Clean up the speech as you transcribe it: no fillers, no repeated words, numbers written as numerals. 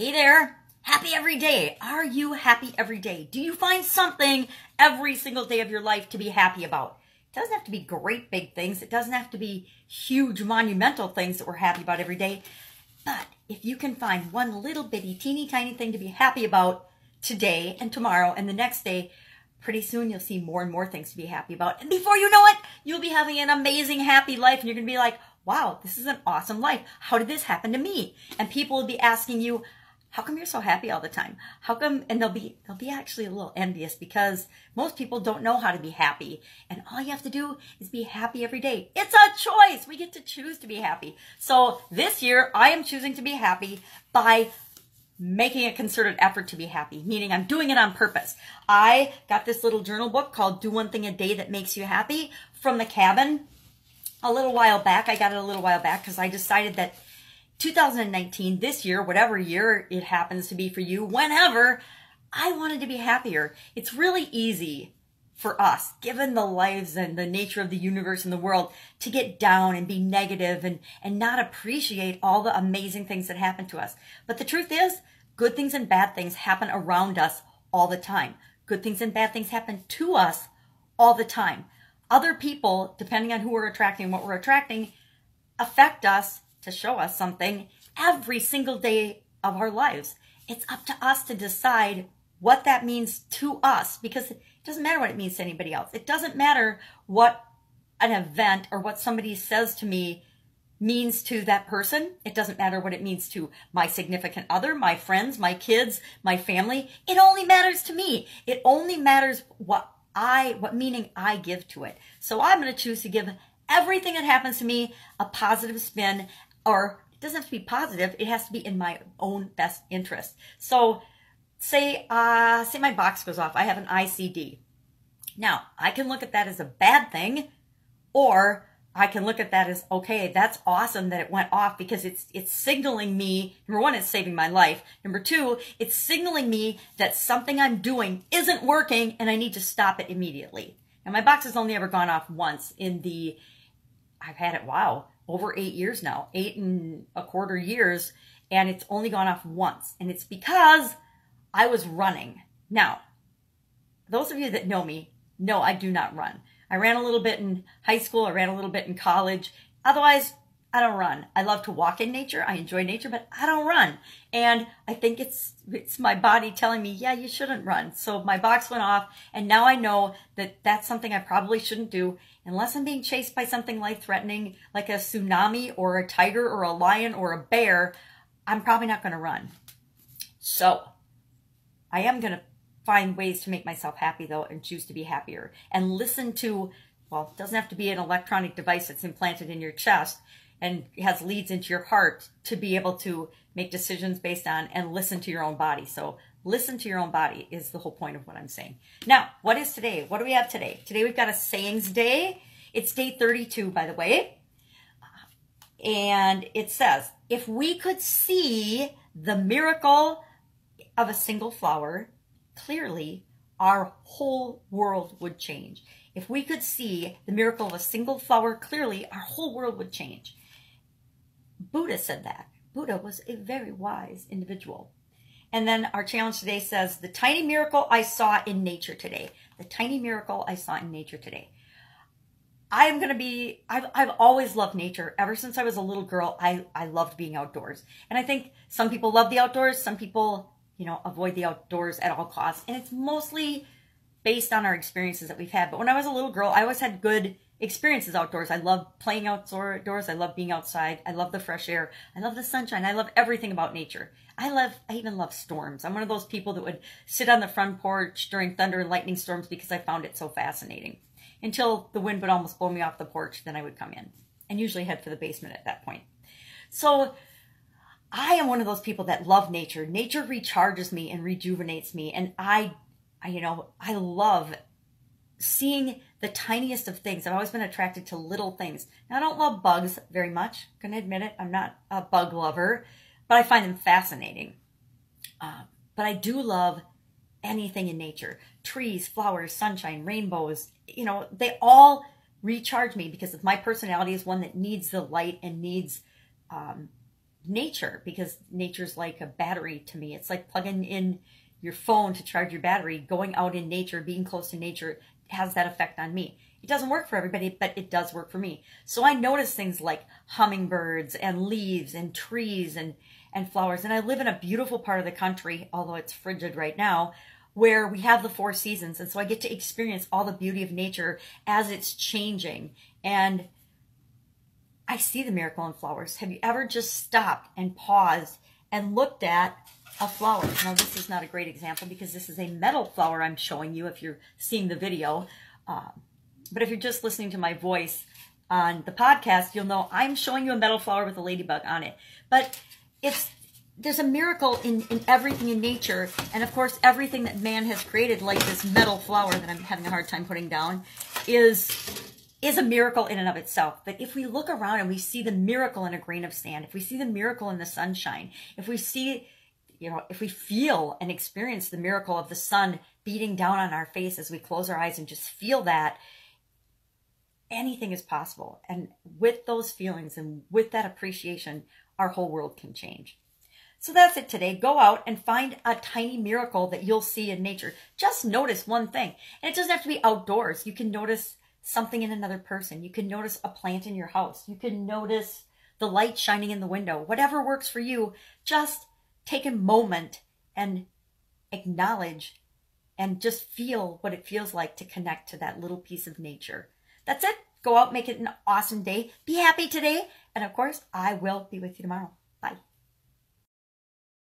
Hey there, happy every day. Are you happy every day? Do you find something every single day of your life to be happy about? It doesn't have to be great big things. It doesn't have to be huge monumental things that we're happy about every day. But if you can find one little bitty teeny tiny thing to be happy about today and tomorrow and the next day, pretty soon you'll see more and more things to be happy about. And before you know it, you'll be having an amazing, happy life. And you're going to be like, wow, this is an awesome life. How did this happen to me? And people will be asking you, how come you're so happy all the time? How come? And they'll be actually a little envious because most people don't know how to be happy. And all you have to do is be happy every day. It's a choice. We get to choose to be happy. So this year, I am choosing to be happy by making a concerted effort to be happy, meaning I'm doing it on purpose. I got this little journal book called Do One Thing a Day That Makes You Happy from the cabin a little while back. I got it a little while back because I decided that 2019, this year, whatever year it happens to be for you, whenever, I wanted to be happier. It's really easy for us, given the lives and the nature of the universe and the world, to get down and be negative and not appreciate all the amazing things that happen to us. But the truth is, good things and bad things happen around us all the time. Good things and bad things happen to us all the time. Other people, depending on who we're attracting and what we're attracting, affect us to show us something every single day of our lives. It's up to us to decide what that means to us, because it doesn't matter what it means to anybody else. It doesn't matter what an event or what somebody says to me means to that person. It doesn't matter what it means to my significant other, my friends, my kids, my family. It only matters to me. It only matters what meaning I give to it. So I'm going to choose to give everything that happens to me a positive spin. Or it doesn't have to be positive. It has to be in my own best interest. So say my box goes off. I have an ICD. Now, I can look at that as a bad thing, or I can look at that as, okay, that's awesome that it went off because it's signaling me, number one, it's saving my life. Number two, it's signaling me that something I'm doing isn't working and I need to stop it immediately. And my box has only ever gone off once I've had it, over 8 years now, 8.25 years, and it's only gone off once. And it's because I was running. Now, those of you that know me know I do not run. I ran a little bit in high school. I ran a little bit in college. Otherwise, I don't run. I love to walk in nature. I enjoy nature, but I don't run. And I think it's my body telling me, yeah, you shouldn't run. So my box went off, and now I know that that's something I probably shouldn't do unless I'm being chased by something life-threatening like a tsunami or a tiger or a lion or a bear. I'm probably not going to run. So I am going to find ways to make myself happy, though, and choose to be happier. And listen to, well, it doesn't have to be an electronic device that's implanted in your chest and has leads into your heart to be able to make decisions based on and listen to your own body. So listen to your own body is the whole point of what I'm saying. Now, what is today? What do we have today? Today we've got a sayings day. It's day 32, by the way. And it says, if we could see the miracle of a single flower clearly, our whole world would change. If we could see the miracle of a single flower clearly, our whole world would change. Buddha said that. Buddha was a very wise individual. And then our challenge today says, the tiny miracle I saw in nature today. The tiny miracle I saw in nature today. I've always loved nature. Ever since I was a little girl, I loved being outdoors. And I think some people love the outdoors. Some people, avoid the outdoors at all costs. And it's mostly based on our experiences that we've had. But when I was a little girl, I always had good experiences outdoors. I love playing outdoors. I love being outside. I love the fresh air. I love the sunshine. I love everything about nature. I even love storms. I'm one of those people that would sit on the front porch during thunder and lightning storms because I found it so fascinating. Until the wind would almost blow me off the porch, then I would come in and usually head for the basement at that point. So I am one of those people that love nature. Nature recharges me and rejuvenates me. And I love seeing the tiniest of things. I've always been attracted to little things. Now, I don't love bugs very much. I'm going to admit it. I'm not a bug lover, but I find them fascinating. But I do love anything in nature. Trees, flowers, sunshine, rainbows, they all recharge me because my personality is one that needs the light and needs nature, because nature's like a battery to me. It's like plugging in your phone to charge your battery. Going out in nature, being close to nature has that effect on me. It doesn't work for everybody, but it does work for me. So I notice things like hummingbirds and leaves and trees and flowers. And I live in a beautiful part of the country, although it's frigid right now, where we have the 4 seasons. And so I get to experience all the beauty of nature as it's changing. And I see the miracle in flowers. Have you ever just stopped and paused and looked at a flower? Now, this is not a great example because this is a metal flower I'm showing you if you're seeing the video. But if you're just listening to my voice on the podcast, you'll know I'm showing you a metal flower with a ladybug on it. But there's a miracle in everything in nature. And of course, everything that man has created, like this metal flower that I'm having a hard time putting down, is a miracle in and of itself. But if we look around and we see the miracle in a grain of sand, if we see the miracle in the sunshine, if we see, if we feel and experience the miracle of the sun beating down on our face as we close our eyes and just feel that, anything is possible. And with those feelings and with that appreciation, our whole world can change. So that's it today. Go out and find a tiny miracle that you'll see in nature. Just notice one thing. And it doesn't have to be outdoors. You can notice something in another person. You can notice a plant in your house. You can notice the light shining in the window. Whatever works for you, just take a moment and acknowledge and just feel what it feels like to connect to that little piece of nature. That's it. Go out, make it an awesome day. Be happy today. And of course, I will be with you tomorrow. Bye.